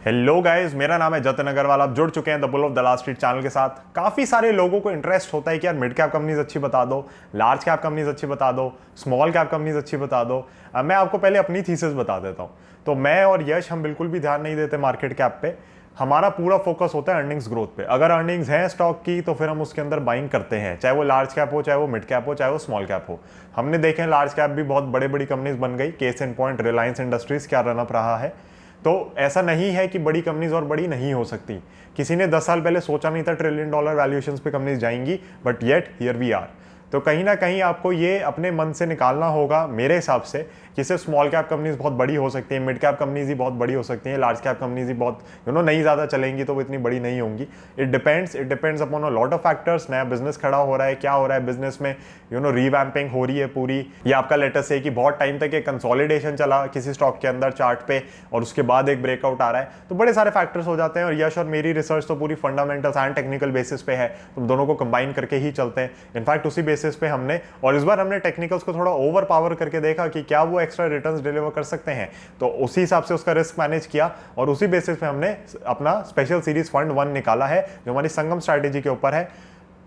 Hello guys, मेरा नाम है जतिन अग्रवाल। आप जुड़ चुके हैं the bull of the last street channel के साथ। काफ़ी सारे लोगों को इंटरेस्ट होता है कि यार मिड कैप कंपनीज अच्छी बता दो, लार्ज कैप कंपनीज अच्छी बता दो, स्मॉल कैप कंपनीज अच्छी बता दो। मैं आपको पहले अपनी थीसिस बता देता हूँ। तो मैं और यश हम बिल्कुल भी ध्यान नहीं देते मार्केट कैप पे। हमारा पूरा फोकस होता है अर्निंग्स ग्रोथ पे। अगर अर्निंग्स हैं स्टॉक की तो फिर हम उसके अंदर बाइंग करते हैं, चाहे वो लार्ज कैप हो, चाहे वो मिड कैप हो, चाहे वो स्मॉल कैप हो। हमने देखे हैं लार्ज कैप भी बहुत बड़े बड़ी कंपनीज बन गई। Case in point Reliance industries क्या रनअप रहा है। तो ऐसा नहीं है कि बड़ी कंपनीज और बड़ी नहीं हो सकती। किसी ने 10 साल पहले सोचा नहीं था $1 ट्रिलियन वैल्यूएशंस पे कंपनीज जाएंगी, but yet here we are. तो कहीं ना कहीं आपको ये अपने मन से निकालना होगा मेरे हिसाब से कि सिर्फ स्मॉल कैप कंपनीज बहुत बड़ी हो सकती हैं, मिड कैप कंपनीज ही बहुत बड़ी हो सकती हैं, लार्ज कैप कंपनीज ही बहुत नहीं ज़्यादा चलेंगी, तो वो इतनी बड़ी नहीं होंगी। It depends upon a lot of factors. नया बिजनेस खड़ा हो रहा है, क्या हो रहा है बिजनेस में, रीवैम्पिंग हो रही है पूरी, या आपका लेटेस्ट है कि बहुत टाइम तक एक कंसोलिडेशन चला किसी स्टॉक के अंदर चार्ट पे और उसके बाद एक ब्रेकआउट आ रहा है। तो बड़े सारे फैक्टर्स हो जाते हैं। और यश और मेरी रिसर्च तो पूरी फंडामेंटल्स एंड टेक्निकल बेसिस पे है, तो दोनों को कंबाइन करके ही चलते हैं। इनफैक्ट उसी बेसिस पे हमने, और इस बार हमने टेक्निकल्स को थोड़ा ओवर पावर करके देखा कि क्या वो एक्स्ट्रा रिटर्न्स डिलीवर कर सकते हैं, तो उसी हिसाब से उसका रिस्क मैनेज किया और उसी बेसिस पे हमने अपना स्पेशल सीरीज फंड 1 निकाला है, जो हमारी संगम स्ट्रैटेजी के ऊपर है।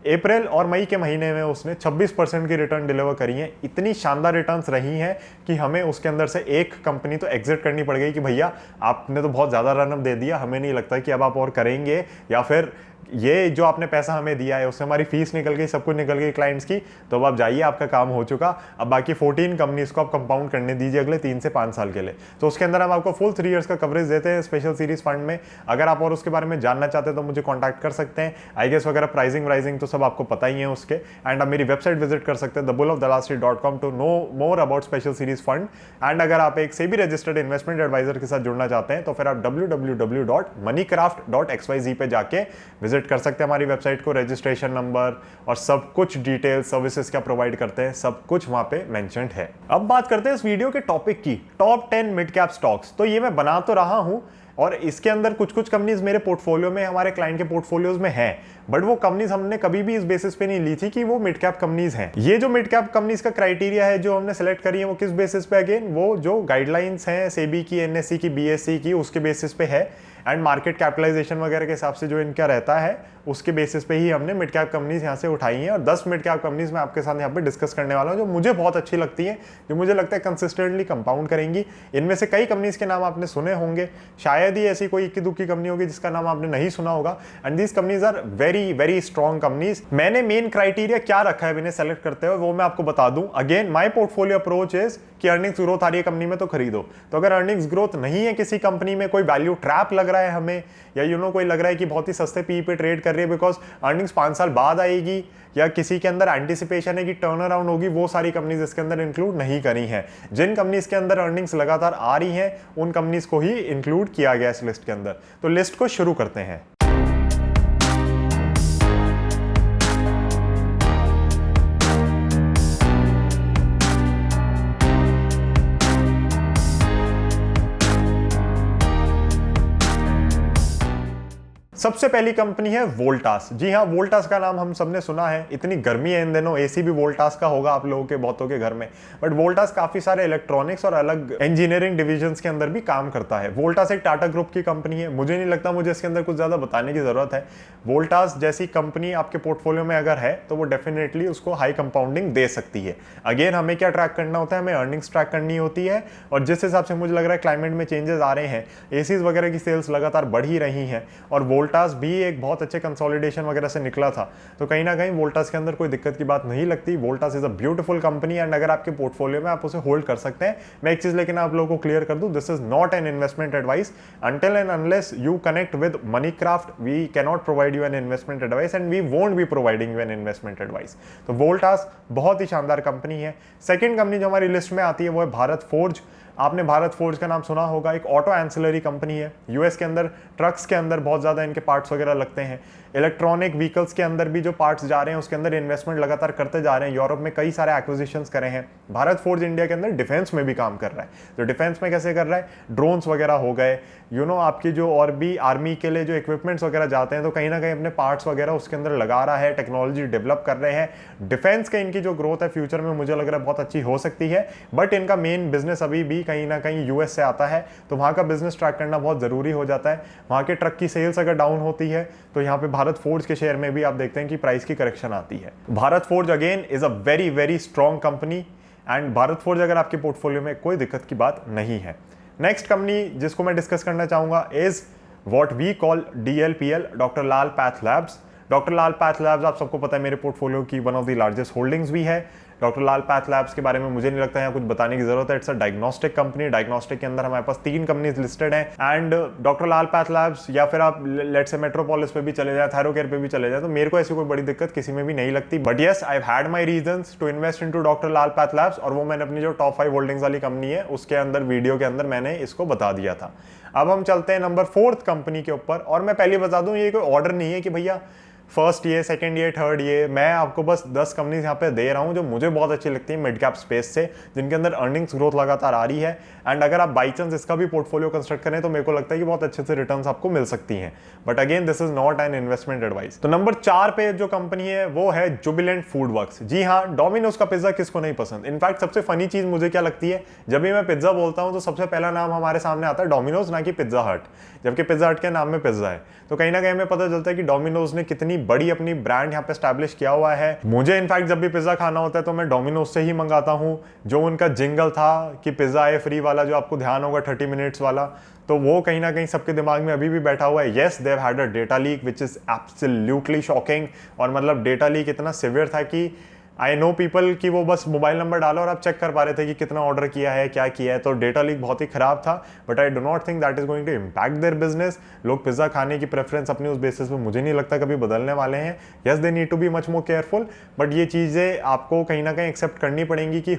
अप्रैल और मई के महीने में उसने 26% की रिटर्न डिलीवर करी है। इतनी शानदार रिटर्न्स रही हैं कि हमें उसके अंदर से एक कंपनी तो एग्जिट करनी पड़ गई कि भैया आपने तो बहुत ज़्यादा रनअप दे दिया, हमें नहीं लगता कि अब आप और करेंगे, या फिर ये जो आपने पैसा हमें दिया है उससे हमारी फीस निकल गई, सब कुछ निकल गई क्लाइंट्स की, तो अब आप जाइए, आपका काम हो चुका। अब बाकी 14 कंपनीज को आप कंपाउंड करने दीजिए अगले 3 से 5 साल के लिए। तो उसके अंदर हम आपको फुल 3 इयर्स का कवरेज देते हैं स्पेशल सीरीज फंड में। अगर आप और उसके बारे में जानना चाहते हैं तो मुझे कॉन्टैक्ट कर सकते हैं। आई गेस वगैरह प्राइसिंग तो सब आपको पता ही है उसके। एंड आप मेरी वेबसाइट विजिट कर सकते हैं thebullofthelastsheet.com to know more about special series fund. And अगर आप एक सेबी रजिस्टर्ड इन्वेस्टमेंट एडवाइजर के साथ जुड़ना चाहते हैं तो फिर आप www.moneycraft.xyz पे जाके विजिट कर सकते हैं हमारी वेबसाइट को। रजिस्ट्रेशन नंबर और सब कुछ डिटेल, सर्विसेज क्या प्रोवाइड करते हैं, सब कुछ वहां पे मेंशन्ड है। अब बात करते हैं इस वीडियो के टॉपिक की, टॉप 10 मिड कैप स्टॉक्स। तो ये मैं बना तो रहा हूं और इसके अंदर कुछ कंपनीज मेरे पोर्टफोलियो में, हमारे क्लाइंट के पोर्टफोलियोज में है, बट वो कंपनीज हमने कभी भी इस बेसिस पे नहीं ली थी कि वो मिड कैप कंपनीज हैं। ये जो मिड कैप कंपनीज का क्राइटेरिया है जो हमने सेलेक्ट करी है, वो किस बेसिस पे, अगेन वो जो गाइडलाइंस हैं सेबी की, एनएससी की, बीएससी की, उसके बेसिस पे है। एंड मार्केट कैपिटलाइजेशन वगैरह के हिसाब से जो इनका रहता है उसके बेसिस पे ही हमने मिड कैप कंपनीज यहाँ से उठाई हैं। और 10 मिड कैप कंपनीज मैं आपके साथ यहाँ पे डिस्कस करने वाला हूँ जो मुझे बहुत अच्छी लगती हैं, जो मुझे लगता है कंसिस्टेंटली कंपाउंड करेंगी। इनमें से कई कंपनीज के नाम आपने सुने होंगे, शायद ही ऐसी कोई इक्की दुक्की कंपनी होगी जिसका नाम आपने नहीं सुना होगा। And these companies are very very strong companies. मैंने मेन क्राइटेरिया क्या रखा है इन्हें सेलेक्ट करते हुए वो मैं आपको बता दूं। Again my portfolio approach is कि अर्निंग्स ग्रोथ आ रही है कंपनी में तो खरीदो। तो अगर अर्निंग्स ग्रोथ नहीं है किसी कंपनी में, कोई वैल्यू ट्रैप लग रहा है हमें, या कोई लग रहा है कि बहुत ही सस्ते पी पे ट्रेड कर रही है बिकॉज अर्निंग्स 5 साल बाद आएगी, या किसी के अंदर एंटिसिपेशन है कि टर्न अराउंड होगी, वो सारी कंपनीज इसके अंदर इंक्लूड नहीं करी हैं। जिन कंपनीज के अंदर अर्निंग्स लगातार आ रही हैं उन कंपनीज को ही इंक्लूड किया गया इस लिस्ट के अंदर। तो लिस्ट को शुरू करते हैं। सबसे पहली कंपनी है वोल्टास। जी हाँ, वोल्टास का नाम हम सबने सुना है। इतनी गर्मी है इन दिनों, एसी भी वोल्टास का होगा आप लोगों के बहुतों के घर में। बट वोल्टास काफी सारे इलेक्ट्रॉनिक्स और अलग इंजीनियरिंग डिविजन्स के अंदर भी काम करता है। वोल्टास एक टाटा ग्रुप की कंपनी है। मुझे नहीं लगता मुझे इसके अंदर कुछ ज्यादा बताने की जरूरत है। वोल्टास जैसी कंपनी आपके पोर्टफोलियो में अगर है तो वो डेफिनेटली उसको हाई कंपाउंडिंग दे सकती है। अगेन हमें क्या ट्रैक करना होता है, हमें अर्निंग्स ट्रैक करनी होती है। और जिस हिसाब से मुझे लग रहा है क्लाइमेट में चेंजेस आ रहे हैं, एसीज वगैरह की सेल्स लगातार बढ़ ही रही हैं और वोल्टास भी एक बहुत अच्छे कंसोलिडेशन वगैरह से निकला था। तो कहीं ना कहीं वोल्टास के अंदर कोई दिक्कत की बात नहीं लगती। Voltas is a beautiful company and अगर आपके पोर्टफोलियो में आप उसे होल्ड कर सकते हैं। मैं एक चीज लेकिन आप लोगों को क्लियर कर दूं, this is not an investment advice. Until and unless you connect with Moneycraft we cannot provide you an investment advice and we won't be providing you an investment advice. तो वोल्टास बहुत ही शानदार company है। Second company जो हमारी list में आती है वो है भारत फोर्ज। आपने भारत फोर्ज का नाम सुना होगा, एक ऑटो एंसिलरी कंपनी है। यूएस के अंदर ट्रक्स के अंदर बहुत ज़्यादा इनके पार्ट्स वगैरह लगते हैं। इलेक्ट्रॉनिक व्हीकल्स के अंदर भी जो पार्ट्स जा रहे हैं उसके अंदर इन्वेस्टमेंट लगातार करते जा रहे हैं। यूरोप में कई सारे एक्विजिशंस करे हैं। भारत फोर्ज इंडिया के अंदर डिफेंस में भी काम कर रहा है। तो डिफेंस में कैसे कर रहा है, ड्रोन्स वगैरह हो गए, आपकी जो और भी आर्मी के लिए जो इक्विपमेंट्स वगैरह जाते हैं तो कहीं ना कहीं अपने पार्ट्स वगैरह उसके अंदर लगा रहा है, टेक्नोलॉजी डेवलप कर रहे हैं। डिफेंस के इनकी जो ग्रोथ है फ्यूचर में मुझे लग रहा है बहुत अच्छी हो सकती है। बट इनका मेन बिजनेस अभी भी कहीं ना कहीं यूएस से आता है, तो वहाँ का बिजनेस ट्रैक करना बहुत ज़रूरी हो जाता है। वहाँ के ट्रक की सेल्स अगर डाउन होती है तो यहाँ पे भारत फोर्ज के शेयर में भी आप देखते हैं कि प्राइस की करेक्शन आती है। Bharat forge again is a very very strong company and Bharat forge अगर आपके पोर्टफोलियो में कोई दिक्कत की बात नहीं है। नेक्स्ट कंपनी जिसको मैं डिस्कस करना चाहूँगा is what we call DLPL, doctor Lal path labs. Doctor Lal path labs आप सबको पता है मेरे पोर्टफोलियो की one of the largest holdings भी है। डॉक्टर लाल पैथ लैब्स के बारे में मुझे नहीं लगता है कुछ बताने की जरूरत है। It's a diagnostic company. Diagnostic के अंदर हमारे पास 3 कंपनीज लिस्टेड हैं and doctor Lal path labs या फिर आप लेट्स से मेट्रोपोलिस पे भी चले जाए, थायरोकेयर पे भी चले जाए, तो मेरे को ऐसी कोई बड़ी दिक्कत किसी में भी नहीं लगती। But yes, I have had my reasons to invest into doctor Lal path labs, और वो मैंने अपनी जो टॉप 5 होल्डिंग्स वाली कंपनी है उसके अंदर वीडियो के अंदर मैंने इसको बता दिया था। अब हम चलते हैं नंबर 4th कंपनी के ऊपर। और मैं पहले बता दूं ये कोई ऑर्डर नहीं है कि भैया फर्स्ट ये, सेकंड ये, थर्ड ये, मैं आपको बस 10 कंपनीज यहाँ पे दे रहा हूँ जो मुझे बहुत अच्छी लगती है मिड कैप स्पेस से, जिनके अंदर अर्निंग्स ग्रोथ लगातार आ रही है एंड अगर आप बाई चांस इसका भी पोर्टफोलियो कंस्ट्रक्ट करें तो मेरे को लगता है कि बहुत अच्छे से रिटर्न्स आपको मिल सकती हैं। But again this is not an investment advice. तो नंबर 4 पे जो कंपनी है वो है जुबिलेंट फूड वर्क्स। जी हाँ, डोमिनोज का पिज्जा किसको नहीं पसंद। इनफैक्ट सबसे फनी चीज मुझे क्या लगती है, जब भी मैं पिज्जा बोलता हूँ तो सबसे पहला नाम हमारे सामने आता है डोमिनोज, ना कि पिज्जा हट, जबकि पिज्जा हट के नाम में पिज्जा है। तो कहीं ना कहीं हमें पता चलता है कि डोमिनोज ने कितनी बड़ी अपनी ब्रांड यहाँ पे स्टैब्लिश किया हुआ है। मुझे इनफैक्ट जब भी पिज्जा खाना होता है तो मैं डोमिनोज से ही मंगाता हूँ। जो उनका जिंगल था कि पिज्जा है फ्री वाला, जो आपको ध्यान होगा 30 मिनट्स वाला, तो वो कहीं ना कहीं सबके दिमाग में अभी भी बैठा हुआ है। Yes, they have had a data leak which is absolutely shocking. और मतलब डेटा लीक इतना सिवियर था कि आई नो पीपल कि वो बस मोबाइल नंबर डालो और आप चेक कर पा रहे थे कि कितना ऑर्डर किया है, क्या किया है। तो डेटा लीक बहुत ही खराब था। But I do not think that is going to impact their business. लोग पिज्जा खाने की प्रेफरेंस अपनी उस बेसिस पे मुझे नहीं लगता कभी बदलने वाले हैं। Yes, they need to be much more careful, but ये चीज़ें आपको कहीं ना कहीं एक्सेप्ट करनी पड़ेंगी कि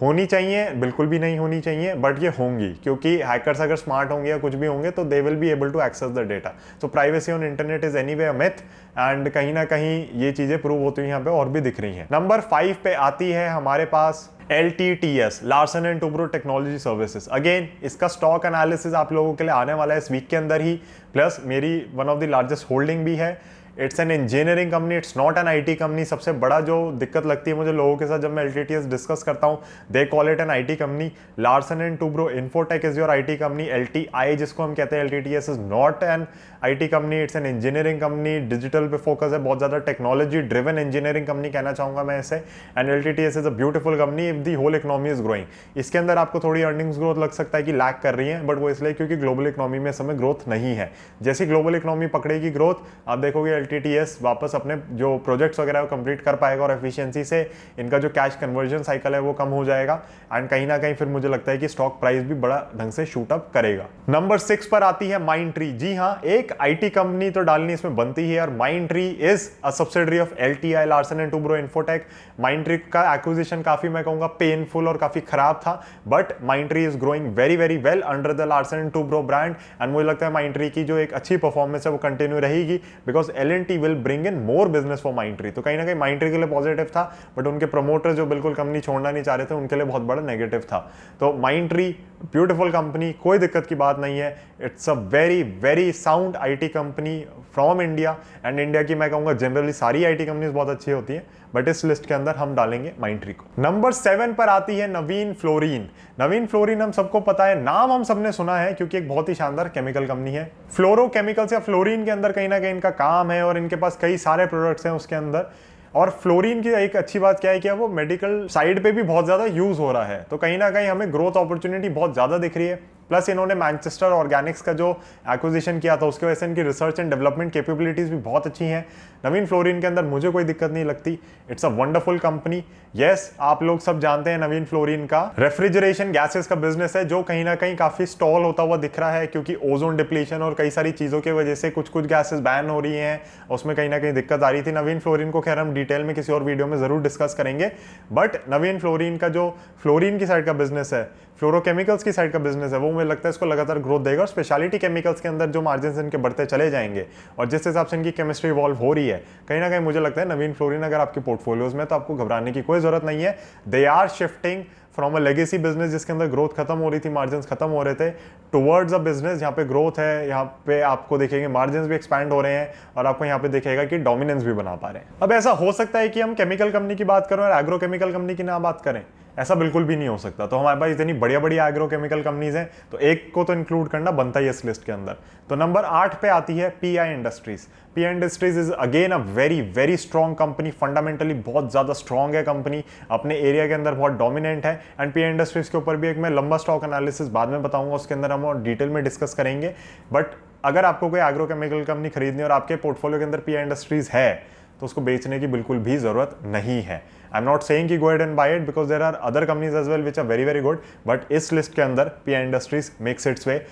होनी चाहिए, बिल्कुल भी नहीं होनी चाहिए, बट ये होंगी, क्योंकि हैकर्स अगर स्मार्ट होंगे या कुछ भी होंगे तो they will be able to access the data. So privacy on internet is anyway a myth and कहीं ना कहीं ये चीजें प्रूव होती हैं यहाँ पे और भी दिख रही हैं। नंबर 5 पे आती है हमारे पास LTTS, Larsen and Toubro technology services. Again इसका स्टॉक एनालिसिस आप लोगों के लिए आने वाला है इस वीक के अंदर ही, प्लस मेरी one of the largest holding भी है। It's an engineering company, it's not an IT company. सबसे बड़ा जो दिक्कत लगती है मुझे लोगों के साथ जब मैं LTTS डिस्कस करता हूँ, they call it an IT company. Larsen and Toubro Infotech is your IT company. LTI जिसको हम कहते हैं, LTTS is not an IT company, it's an engineering company. Digital पे फोकस है, बहुत ज़्यादा टेक्नोलॉजी ड्रिवन इंजीनियरिंग कंपनी कहना चाहूँगा मैं इसे। And LTTS is a beautiful company if the whole economy is growing. इसके अंदर आपको थोड़ी अर्निंग्स ग्रोथ लग सकता है कि लैक कर रही है, बट वो इसलिए क्योंकि ग्लोबल इकोनॉमी में समय ग्रोथ नहीं है। जैसी ग्लोबल इकोनॉमी पकड़ेगी ग्रोथ, आप देखोगे LTTS वापस अपने जो प्रोजेक्ट्स वगैरह वो कंप्लीट कर पाएगा और एफिशिएंसी से इनका जो कैश कन्वर्जन साइकिल है वो कम हो जाएगा एंड कहीं ना कहीं फिर मुझे लगता है कि स्टॉक प्राइस भी बड़ा ढंग से शूट अप करेगा। नंबर 6 पर आती है माइंडट्री। जी हाँ, एक IT कंपनी तो डालनी इसमें बनती ही है और Mindtree is a subsidiary of LTI, Larsen and Toubro infotech. Mindtree का एक्विजिशन काफी मैं कहूंगा पेनफुल और काफी खराब था, but Mindtree is growing very very well under the Larsen and Toubro brand and मुझे लगता है माइंडट्री की जो एक अच्छी परफॉर्मेंस है वो कंटिन्यू रहेगी because L&T will bring in more business for Mindtree. तो कहीं ना कहीं माइंडट्री के लिए पॉजिटिव था, बट उनके प्रमोटर जो बिल्कुल कंपनी छोड़ना नहीं चाह रहे थे उनके लिए बहुत बड़ा नेगेटिव था। तो माइंडट्री ब्यूटीफुल कंपनी, कोई दिक्कत की बात नहीं है। It's a very very sound IT company from India and India की मैं कहूंगा जनरली सारी IT कंपनीज बहुत अच्छी होती हैं, बट इस लिस्ट के अंदर हम डालेंगे माइंडट्री को। नंबर 7 पर आती है नवीन फ्लोरीन। नवीन फ्लोरीन हम सबको पता है, नाम हम सबने सुना है क्योंकि एक बहुत ही शानदार केमिकल कंपनी है। फ्लोरो केमिकल्स या फ्लोरीन के अंदर कहीं ना कहीं इनका काम है और इनके पास कई सारे प्रोडक्ट्स हैं उसके अंदर। और फ्लोरीन की एक अच्छी बात क्या है कि वो मेडिकल साइड पे भी बहुत ज़्यादा यूज़ हो रहा है, तो कहीं ना कहीं हमें ग्रोथ अपॉर्चुनिटी बहुत ज़्यादा दिख रही है। प्लस इन्होंने मैनचेस्टर ऑर्गेनिक्स का जो एक्विजिशन किया था उसके वजह से इनकी रिसर्च एंड डेवलपमेंट कैपेबिलिटीज भी बहुत अच्छी हैं। नवीन फ्लोरीन के अंदर मुझे कोई दिक्कत नहीं लगती। It's a wonderful company. Yes, आप लोग सब जानते हैं नवीन फ्लोरीन का रेफ्रिजरेशन गैसेस का बिजनेस है जो कहीं ना कहीं काफी स्टॉल होता हुआ दिख रहा है क्योंकि ओजोन डिप्लीशन और कई सारी चीजों की वजह से कुछ कुछ गैसेस बैन हो रही हैं, उसमें कहीं ना कहीं दिक्कत आ रही थी। नवीन फ्लोरीन को खैर हम डिटेल में किसी और वीडियो में जरूर डिस्कस करेंगे, बट नवीन फ्लोरीन का जो फ्लोरीन की साइड का बिजनेस है, फ्लोरोकेमिकल्स की साइड का बिजनेस है, वो मुझे लगता है इसको लगातार ग्रोथ देगा और स्पेशलिटी केमिकल्स के अंदर जो मार्जिन इनके बढ़ते चले जाएंगे और जिस हिसाब से इनकी केमिस्ट्री इवॉल्व हो रही है, कहीं ना कहीं मुझे लगता है नवीन फ्लोरीन अगर आपके पोर्टफोलियोज में, तो आपको घबराने की कोई जरूरत नहीं है। They are shifting from a legacy business जिसके अंदर ग्रोथ खत्म हो रही थी, मार्जिन खत्म हो रहे थे, टुवर्ड्स अ बिजनेस जहाँ पे ग्रोथ है, यहाँ पे आपको देखेंगे मार्जिन भी एक्सपैंड हो रहे हैं और आपको यहाँ पे दिखेगा कि डोमिनेंस भी बना पा रहे हैं। अब ऐसा हो सकता है कि हम केमिकल कंपनी की बात करें और एग्रो केमिकल कंपनी की ना बात करें। ऐसा बिल्कुल भी नहीं हो सकता। तो हमारे पास इतनी बढ़िया बढ़िया एग्रोकेमिकल कंपनीज हैं, तो एक को तो इंक्लूड करना बनता ही इस लिस्ट के अंदर। तो नंबर 8 पे आती है pi industries. Pi industries is again a very very strong company, fundamentally बहुत ज्यादा स्ट्रॉन्ग है कंपनी, अपने एरिया के अंदर बहुत डोमिनेंट है। एंड पीआई इंडस्ट्रीज के ऊपर भी एक मैं लंबा स्टॉक एनालिसिस बाद में बताऊंगा, उसके अंदर हम और डिटेल में डिस्कस करेंगे। बट अगर आपको कोई एग्रोकेमिकल कंपनी खरीदनी और आपके पोर्टफोलियो के अंदर पीआई इंडस्ट्रीज है, तो उसको बेचने की बिल्कुल भी जरूरत नहीं है। आई एम नॉट सेइंग कि go ahead and buy it, because there are other companies as well which are very very good, but इस लिस्ट के अंदर PI industries makes its way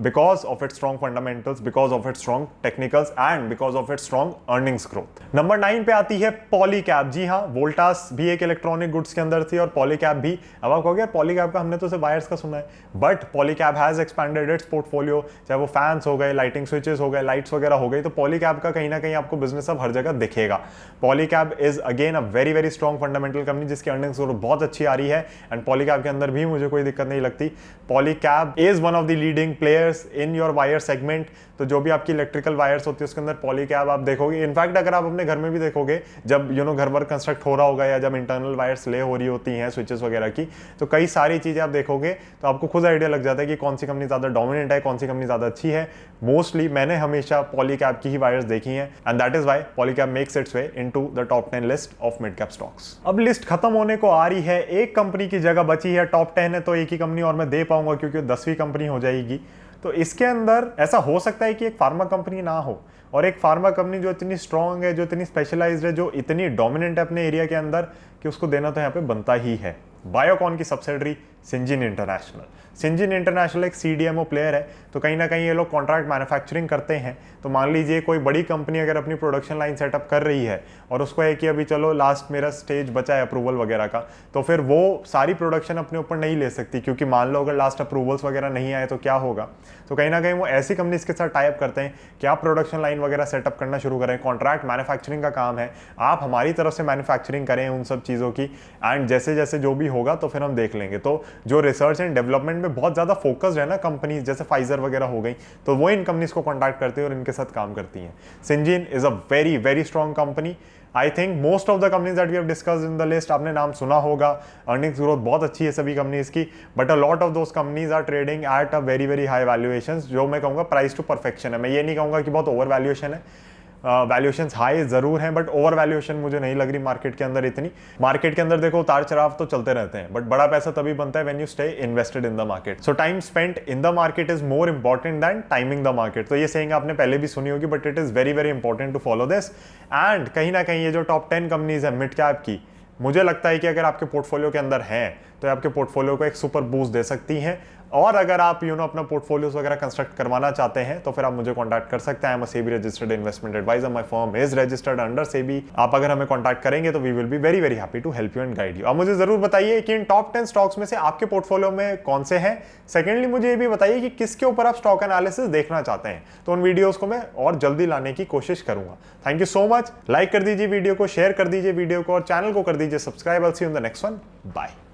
because of its strong fundamentals, because of its strong technicals and because of its strong earnings growth. Number 9 पे आती है पॉलीकैब। जी हाँ, वोल्टास भी एक electronic goods के अंदर थी और पॉलीकैब भी। अब आप कहोगे यार पॉलीकैब का हमने तो सिर्फ वायर्स का सुना है, but Polycab has expanded it's portfolio, चाहे वो फैंस हो गए, लाइटिंग स्विचेस हो गए, लाइट्स वगैरह हो गई, तो पॉलीकैब का कहीं ना कहीं आपको बिजनेस अब हर जगह दिखेगा। Polycab is again a very very strong fundamental company जिसकी अर्निंग्स ग्रोथ बहुत अच्छी आ रही है, एंड पॉलीकैब के अंदर भी मुझे कोई दिक्कत नहीं लगती। Polycab is one of the leading players in your wire segment. तो जो भी आपकी इलेक्ट्रिकल वायर्स होती है उसके अंदर पॉलीकैब आप देखोगे। इनफैक्ट अगर आप अपने घर में भी देखोगे, जब घर वर कंस्ट्रक्ट हो रहा होगा या जब इंटरनल वायर्स ले हो रही होती हैं स्विचेस वगैरह की, तो कई सारी चीजें आप देखोगे तो आपको खुद आइडिया लग जाता है कि कौन सी कंपनी ज्यादा डोमिनेंट है, कौन सी कंपनी ज्यादा अच्छी है। मोस्टली मैंने हमेशा पॉलीकैब की ही वायर्स देखी हैं, and that is why Polycab makes its way into the top 10 list of mid cap stocks. अब लिस्ट खत्म होने को आ रही है, एक कंपनी की जगह बची है। टॉप 10 है तो एक ही कंपनी और मैं दे पाऊंगा क्योंकि 10वीं कंपनी हो जाएगी। तो इसके अंदर ऐसा हो सकता है कि एक फार्मा कंपनी ना हो, और एक फार्मा कंपनी जो इतनी स्ट्रांग है, जो इतनी स्पेशलाइज्ड है, जो इतनी डोमिनेंट है अपने एरिया के अंदर, कि उसको देना तो यहाँ पे बनता ही है। बायोकॉन की subsidiary Syngene international. Syngene international एक सीडीएमओ प्लेयर है, तो कहीं ना कहीं ये लोग कॉन्ट्रैक्ट मैन्युफैक्चरिंग करते हैं। तो मान लीजिए कोई बड़ी कंपनी अगर अपनी प्रोडक्शन लाइन सेटअप कर रही है और उसको है कि अभी चलो लास्ट मेरा स्टेज बचा है अप्रूवल वगैरह का, तो फिर वो सारी प्रोडक्शन अपने ऊपर नहीं ले सकती, क्योंकि मान लो अगर लास्ट अप्रूवल्स वगैरह नहीं आए तो क्या होगा। तो कहीं ना कहीं वो ऐसी कंपनीज के साथ टाइप करते हैं कि आप प्रोडक्शन लाइन वगैरह सेटअप करना शुरू करें। कॉन्ट्रैक्ट मैन्युफैक्चरिंग का काम है, आप हमारी तरफ से मैन्युफैक्चरिंग करें उन सब चीज़ों की, एंड जैसे जैसे जो भी होगा तो फिर हम देख लेंगे। तो जो रिसर्च एंड डेवलपमेंट में बहुत ज़्यादा फोकस्ड है ना कंपनीज, जैसे फाइजर वगैरह हो गई, तो वो इन कंपनीज को कॉन्टैक्ट करती है और इनके साथ काम करती हैं। Syngene is a very very strong company. I think most of the companies that we have discussed in the list आपने नाम सुना होगा। अर्निंग्स ग्रोथ बहुत अच्छी है सभी कंपनीज की, but a lot of those companies are trading at a very very high valuations, जो मैं कहूँगा प्राइस टू परफेक्शन है। मैं ये नहीं कहूँगा कि बहुत ओवर वैल्यूएशन है, वैल्यूएशंस हाई जरूर हैं, बट ओवर वैल्यूएशन मुझे नहीं लग रही मार्केट के अंदर इतनी। मार्केट के अंदर देखो उतार चढ़ाव तो चलते रहते हैं, बट बड़ा पैसा तभी बनता है when you stay invested in the market. So time spent in the market is more important than timing the market. तो ये सेइंग आपने पहले भी सुनी होगी, but it is very very important to follow this. And कहीं ना कहीं ये जो टॉप 10 कंपनीज है मिड कैप की, मुझे लगता है कि अगर आपके पोर्टफोलियो के अंदर हैं तो आपके पोर्टफोलियो को एक सुपर बूस्ट दे सकती हैं। और अगर आप अपना पोर्टफोलियोस वगैरह कंस्ट्रक्ट करवाना चाहते हैं तो फिर आप मुझे कांटेक्ट कर सकते हैं। I am a SEBI registered investment advisor, my firm is registered under SEBI. आप अगर हमें कांटेक्ट करेंगे तो we will be very very happy to help you and guide you. अब मुझे जरूर बताइए कि इन टॉप 10 स्टॉक्स में से आपके पोर्टफोलियो में कौन से हैं। सेकेंडली मुझे ये भी बताइए कि किसके ऊपर आप स्टॉक एनालिसिस देखना चाहते हैं, तो उन वीडियोस को मैं और जल्दी लाने की कोशिश करूंगा। Thank you so much. Like कर दीजिए वीडियो को, शेयर कर दीजिए वीडियो को, और चैनल को कर दीजिए subscribe. I will see you in the next one. Bye.